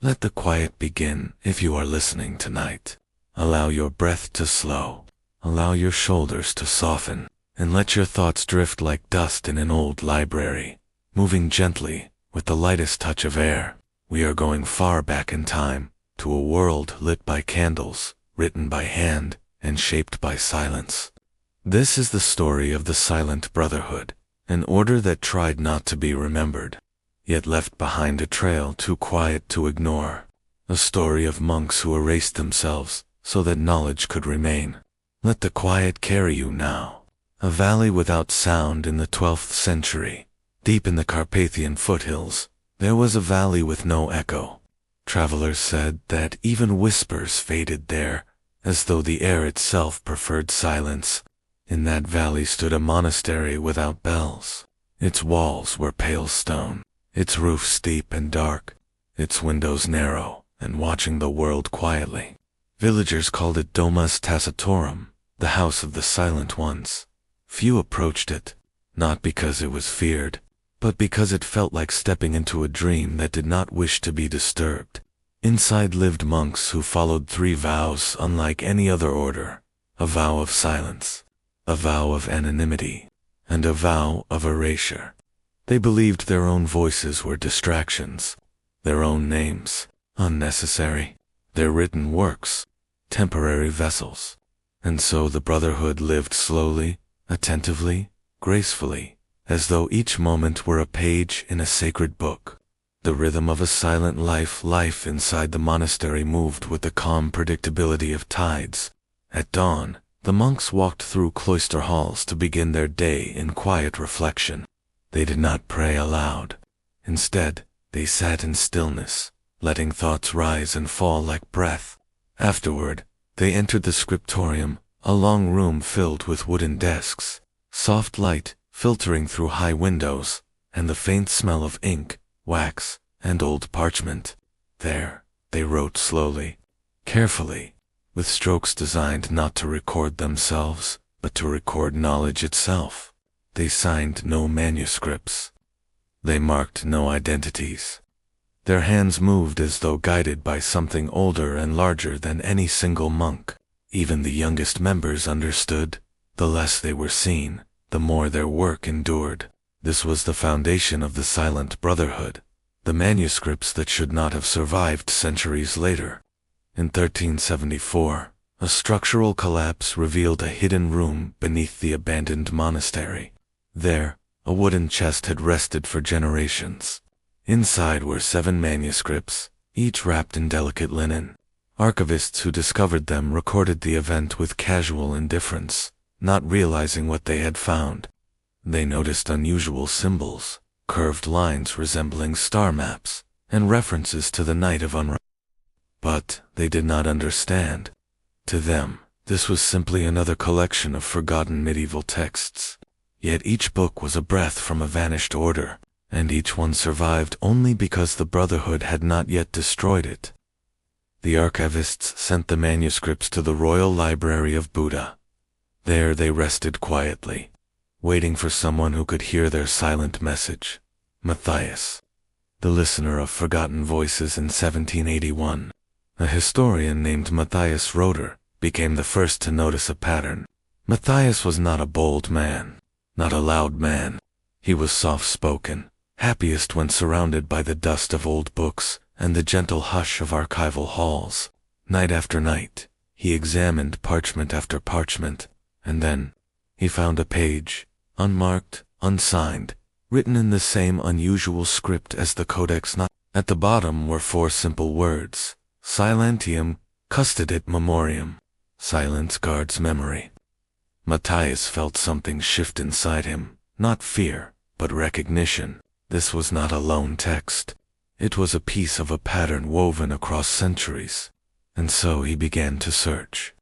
Let the quiet begin if you are listening tonight. Allow your breath to slow. Allow your shoulders to soften, and let your thoughts drift like dust in an old library, moving gently with the lightest touch of air. We are going far back in time, to a world lit by candles, written by hand, and shaped by silence. This is the story of the Silent Brotherhood, an order that tried not to be remembered, yet left behind a trail too quiet to ignore. A story of monks who erased themselves so that knowledge could remain. Let the quiet carry you now. A valley without sound in the 12th century. Deep in the Carpathian foothills, there was a valley with no echo. Travelers said that even whispers faded there, as though the air itself preferred silence. In that valley stood a monastery without bells. Its walls were pale stone, its roof steep and dark, its windows narrow and watching the world quietly. Villagers called it Domus Tacitorum, the house of the silent ones. Few approached it, not because it was feared, but because it felt like stepping into a dream that did not wish to be disturbed. Inside lived monks who followed 3 vows unlike any other order: a vow of silence, a vow of anonymity, and a vow of erasure. They believed their own voices were distractions, their own names unnecessary, their written works temporary vessels. And so the Brotherhood lived slowly, attentively, gracefully, as though each moment were a page in a sacred book. The rhythm of a silent life inside the monastery moved with the calm predictability of tides. At dawn, the monks walked through cloister halls to begin their day in quiet reflection. They did not pray aloud. Instead, they sat in stillness, letting thoughts rise and fall like breath. Afterward, they entered the scriptorium, a long room filled with wooden desks, soft light filtering through high windows, and the faint smell of ink, wax, and old parchment. There, they wrote slowly, carefully, with strokes designed not to record themselves, but to record knowledge itself. They signed no manuscripts. They marked no identities. Their hands moved as though guided by something older and larger than any single monk. Even the youngest members understood. The less they were seen, the more their work endured. This was the foundation of the Silent Brotherhood, the manuscripts that should not have survived centuries later. In 1374, a structural collapse revealed a hidden room beneath the abandoned monastery. There, a wooden chest had rested for generations. Inside were 7 manuscripts, each wrapped in delicate linen. Archivists who discovered them recorded the event with casual indifference, not realizing what they had found. They noticed unusual symbols, curved lines resembling star maps, and references to the Night of Unrest. But they did not understand. To them, this was simply another collection of forgotten medieval texts. Yet each book was a breath from a vanished order, and each one survived only because the Brotherhood had not yet destroyed it. The archivists sent the manuscripts to the Royal Library of Buddha. There they rested quietly, waiting for someone who could hear their silent message. Matthias, the listener of forgotten voices in 1781. A historian named Matthias Roeder became the first to notice a pattern. Matthias was not a bold man, not a loud man. He was soft-spoken, happiest when surrounded by the dust of old books and the gentle hush of archival halls. Night after night, he examined parchment after parchment, and then he found a page, unmarked, unsigned, written in the same unusual script as the Codex. At the bottom were 4 simple words: Silentium custodit memoriam. Silence guards memory. Matthias felt something shift inside him, not fear, but recognition. This was not a lone text. It was a piece of a pattern woven across centuries. And so he began to search.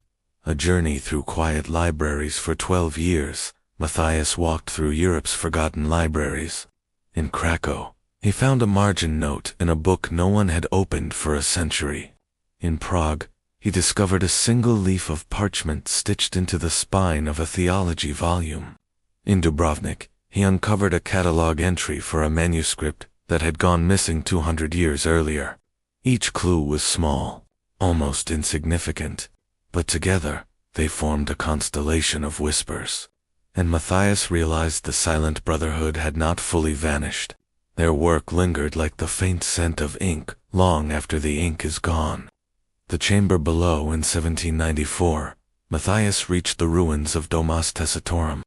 A journey through quiet libraries for 12 years, Matthias walked through Europe's forgotten libraries. In Krakow, he found a margin note in a book no one had opened for a century. In Prague, he discovered a single leaf of parchment stitched into the spine of a theology volume. In Dubrovnik, he uncovered a catalog entry for a manuscript that had gone missing 200 years earlier. Each clue was small, almost insignificant, but together they formed a constellation of whispers. And Matthias realized the silent brotherhood had not fully vanished. Their work lingered like the faint scent of ink long after the ink is gone. The chamber below in 1794, Matthias reached the ruins of Domus Tessitorum.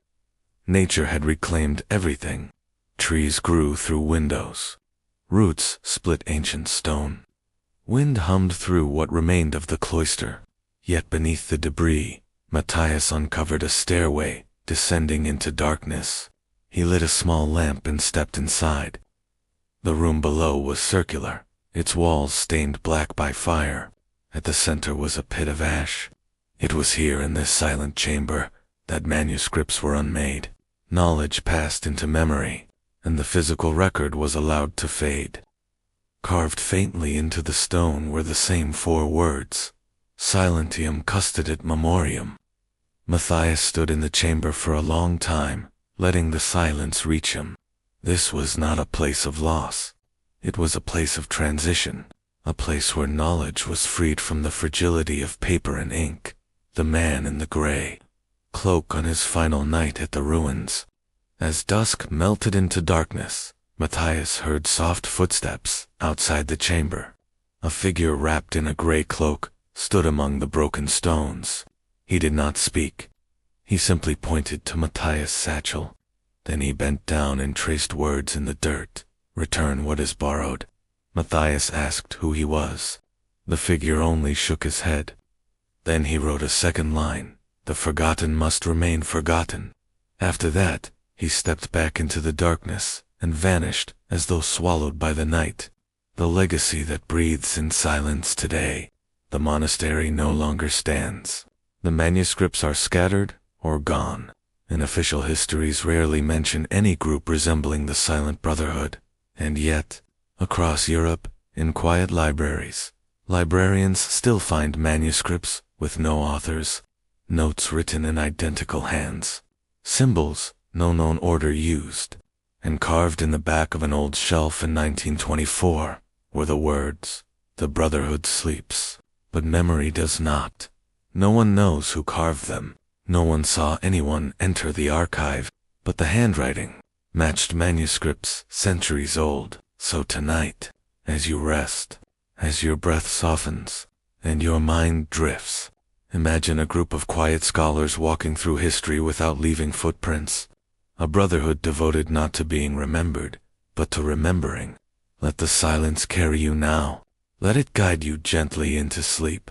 Nature had reclaimed everything. Trees grew through windows. Roots split ancient stone. Wind hummed through what remained of the cloister. Yet beneath the debris, Matthias uncovered a stairway descending into darkness. He lit a small lamp and stepped inside. The room below was circular, its walls stained black by fire. At the center was a pit of ash. It was here in this silent chamber that manuscripts were unmade. Knowledge passed into memory, and the physical record was allowed to fade. Carved faintly into the stone were the same 4 words: Silentium custodit memoriam. Matthias stood in the chamber for a long time, letting the silence reach him. This was not a place of loss. It was a place of transition, a place where knowledge was freed from the fragility of paper and ink. The man in the gray cloak on his final night at the ruins. As dusk melted into darkness, Matthias heard soft footsteps outside the chamber. A figure wrapped in a gray cloak stood among the broken stones. He did not speak. He simply pointed to Matthias' satchel. Then he bent down and traced words in the dirt. Return what is borrowed. Matthias asked who he was. The figure only shook his head. Then he wrote a second line. The forgotten must remain forgotten. After that, he stepped back into the darkness and vanished as though swallowed by the night. The legacy that breathes in silence today. The monastery no longer stands. The manuscripts are scattered or gone, and official histories rarely mention any group resembling the Silent Brotherhood. And yet, across Europe, in quiet libraries, librarians still find manuscripts with no authors, notes written in identical hands, symbols no known order used, and carved in the back of an old shelf in 1924 were the words, "The Brotherhood sleeps, but memory does not." No one knows who carved them. No one saw anyone enter the archive, but the handwriting matched manuscripts centuries old. So tonight, as you rest, as your breath softens, and your mind drifts, imagine a group of quiet scholars walking through history without leaving footprints. A brotherhood devoted not to being remembered, but to remembering. Let the silence carry you now. Let it guide you gently into sleep.